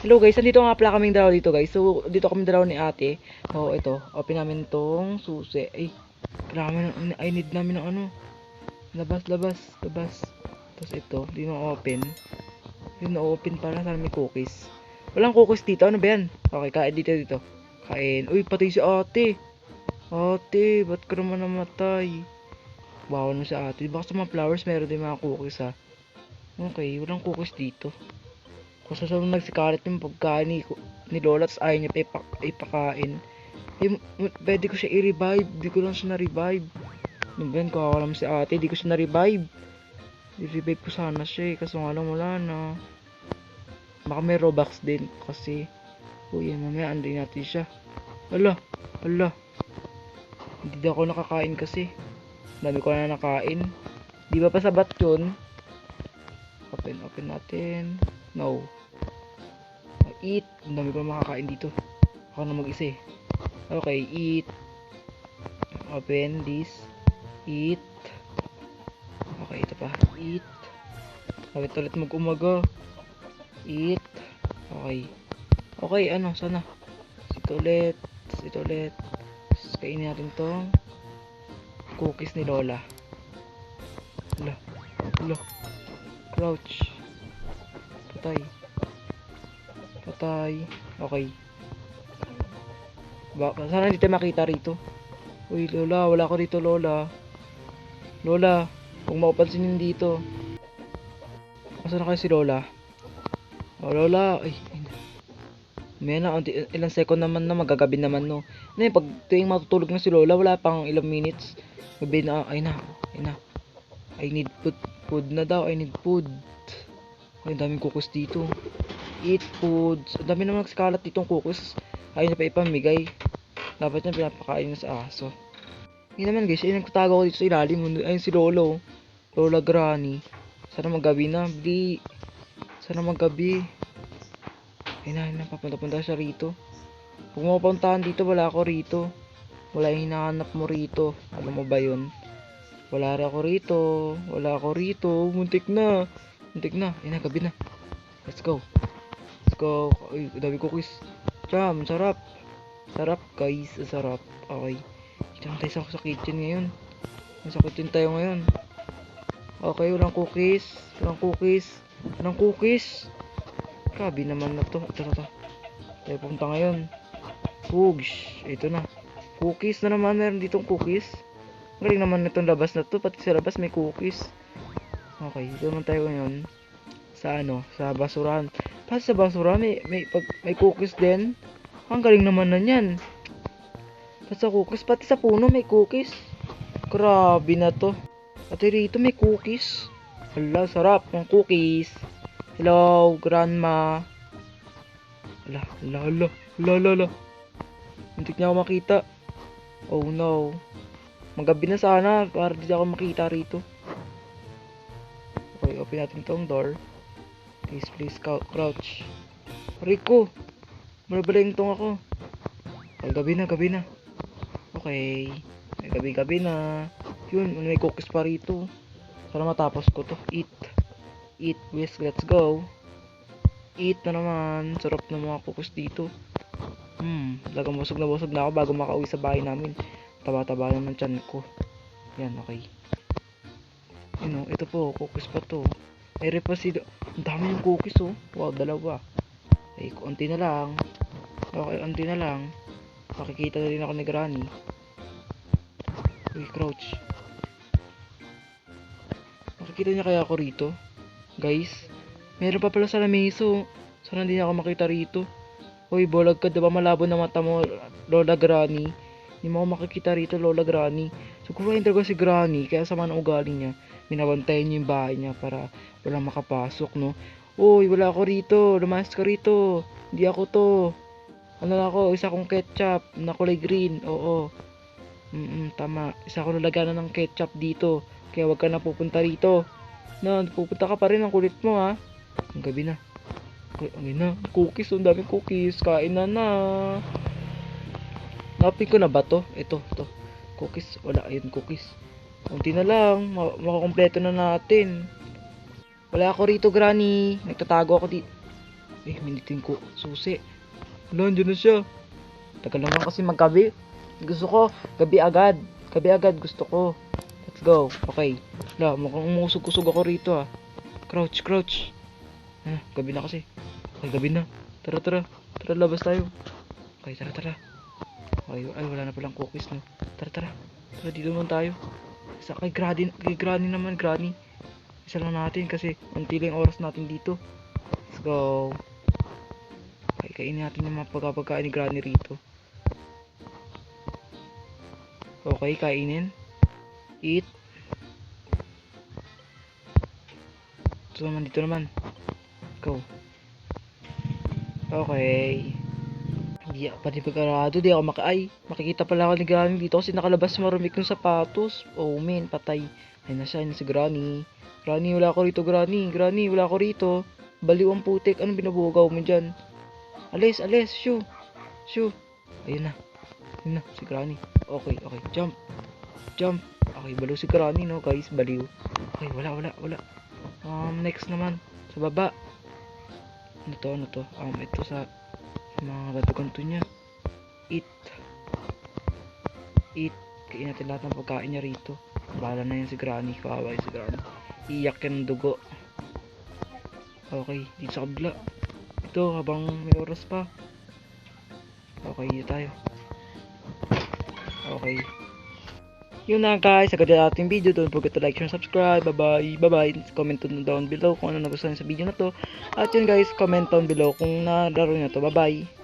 Hello guys, nandito nga pala kaming dalawa dito guys. So, dito kami dalawa ni ate. Oh, ito. Open namin tong susi. Ay, kailangan I need namin ng ano. Labas. Tapos ito, di na open. Di na open para sana may cookies. Walang cookies dito. Ano ba yan? Okay, kain dito. Kain. Uy, patay si ate. Ate, ba't ka naman namatay? Bawal mo si ate. Baka sa mga flowers meron din mga cookies ha. Okay, walang cookies dito. Kung sasabihin nagsikalat yung pagkain ni Lola, tapos ayaw niya pa ipakain. Pwede ko siya i-revive. Di ko lang siya na-revive. Ano ba yan? Kawawa naman si ate. Di ko siya na-revive. I-revive ko sana siya eh. Kaso nga lang wala na. Baka may Robux din. Kasi, uy, mamaya anday natin siya. Hala. Hindi daw ako nakakain kasi. Dami ko na nakain. Di ba pa sabat yun? Open natin. No. Eat. Ang dami ko na makakain dito. Ako na mag-isa eh. Okay, eat. Open this. Eat. Okay, ito pa. Eat. Bakit ulit mag-umaga? Eat. Okay. Okay, ano, sana. Ito ulit. Tapos kainin natin tong cookies ni Lola. Hala. Crouch. Patay. Okay. Sana hindi tayo makita rito. Uy, Lola. Wala ko dito, Lola. Lola. Kung mapapansin yun dito. Asan na kayo si Lola? Oh, Lola. Ay. May na. Ilang second naman na. Magagabi naman, no. Ano yun? Pag tuwing matutulog na si Lola, wala pang ilang minutes. Gabi na. Ay na. I need food na daw. I need food. Ay, daming cookies dito. Eat foods. Ang dami naman nagskalat ditong cookies. Ayaw niya pa ipamigay. Dapat niya pinapakain na sa aso. Hindi naman guys, ay nagtatago ko dito sa ilalim. Ayun si Lolo. Lola Granny. Sana magabi na. Sana magabi. Ayun na, papunta siya rito. Kung mapuntahan dito, wala ako rito. Wala yung hinahanap mo rito. Alam mo ba yun? Wala ako rito. Muntik na. Ayun na, gabi na. Let's go. Ay, dami cookies. Jam, sarap guys, sarap. Okay. Dito na tayo sa kitchen ngayon. Nasa kitchen tayo ngayon. Okay, walang cookies. Grabe naman na to. Ito. Tayo punta ngayon. Pugs. Ito na. Cookies na naman. Meron ditong cookies. Galing naman itong labas na to. Pati sa labas may cookies. Okay, dito naman tayo ngayon. Sa basurahan. Pati sa basura may cookies din. Ang galing naman na yan. Pati sa puno may cookies. Grabe na to. Pati rito may cookies. Hala, sarap ng cookies. Hello, grandma. Hala. Hindi niya ako makita. Oh no. Magabi na sana para di ako makita rito. Okay, open natin tong door. Please, crouch. Rico, malabaling tong ako. Ay, gabi na. Okay. Ay, gabi na. Yun, may cookies pa rito. Sana matapos ko to. Eat, please, let's go. Eat na naman. Sarap na mga cookies dito. Talagang busog na ako bago makauwi sa bahay namin. Taba-taba naman tiyan ko. Yan, okay. Ito po, cookies pa to. May repasid. Ang dami yung cookies oh. Wow, dalawa. Ay, konti na lang. Makikita na rin ako ni Granny. Uy, crouch. Makikita niya kaya ako rito? Guys, meron pa pala sa lamiso. Sana hindi niya ako makita rito. Uy, bolag ka, diba malabo na mata mo, Lola Granny? Hindi mo ako makikita rito, Lola Granny. Siguro hindi ko si Granny, kaya sama ng ugali niya. Binabantayan niya yung bahay niya para walang makapasok, no? Uy, wala ako rito. Lumayas ka rito. Hindi ako to. Ano na ako? Isa kong ketchup na kulay green. Oo. Tama. Isa ko nalagyan ng ketchup dito. Kaya wag ka na pupunta rito. Pupunta ka pa rin. Ang kulit mo, ha? Ang gabi na. Cookies. Ang daming cookies. Kain na. Napin ko na ba to? Ito. Cookies. Wala. Ayun, cookies. Kunti na lang. Makakompleto na natin. Wala ako rito, Granny. Nagtatago ako dito. Minitin ko. Susi. Wala, andyan na siya. Tagal naman kasi maggabi. Gusto ko, gabi agad. Gabi agad gusto ko. Let's go. Okay. Wala, mukhang umusog-usog ako rito ah. Crouch, crouch. Gabi na kasi. Okay, gabi na. Tara, tara. Tara, labas tayo. Okay, tara, tara. Okay, ay, wala na palang cookies, no. Tara, tara. Tara, dito naman tayo. Isa kay Granny naman, Granny. Isa lang natin kasi unti lang yung oras natin dito. Let's go. Okay, kainin natin yung mga pagkapagkain ni Granny rito. Okay, kainin. Eat. Ito naman, dito naman. Go. Okay. Hindi pa rin pagkarado. Di ako makikita pala ako ni Granny dito kasi nakalabas marumik yung sapatos. Oh man, patay. Ayun na siya, ayun na si Granny. Granny, wala ako rito, Granny. Granny, wala ako rito. Baliw ang putik. Anong binubugaw mo dyan? Alis, alis. Shoo. Shoo. Ayun na. Ayun na, si Granny. Okay, okay. Jump. Jump. Okay, baliw si Granny, no, guys. Baliw. Okay, wala. Next naman. Sa baba. Ano to? Ito sa mga kanto-kanto niya. Eat. Kain natin lahat ng pagkain niya rito. Bahala na yan si Granny. Kawawa si Granny. Iyak yan ng dugo. Okay, dito sa kabila. Ito, habang may oras pa. Okay, dito tayo. Okay. Yun na guys, agad na ating video. Don't forget to like, share, and subscribe. Bye-bye. Comment down below kung ano nagustuhan sa video na to. At yun guys, comment down below kung nalaro nyo to. Bye-bye.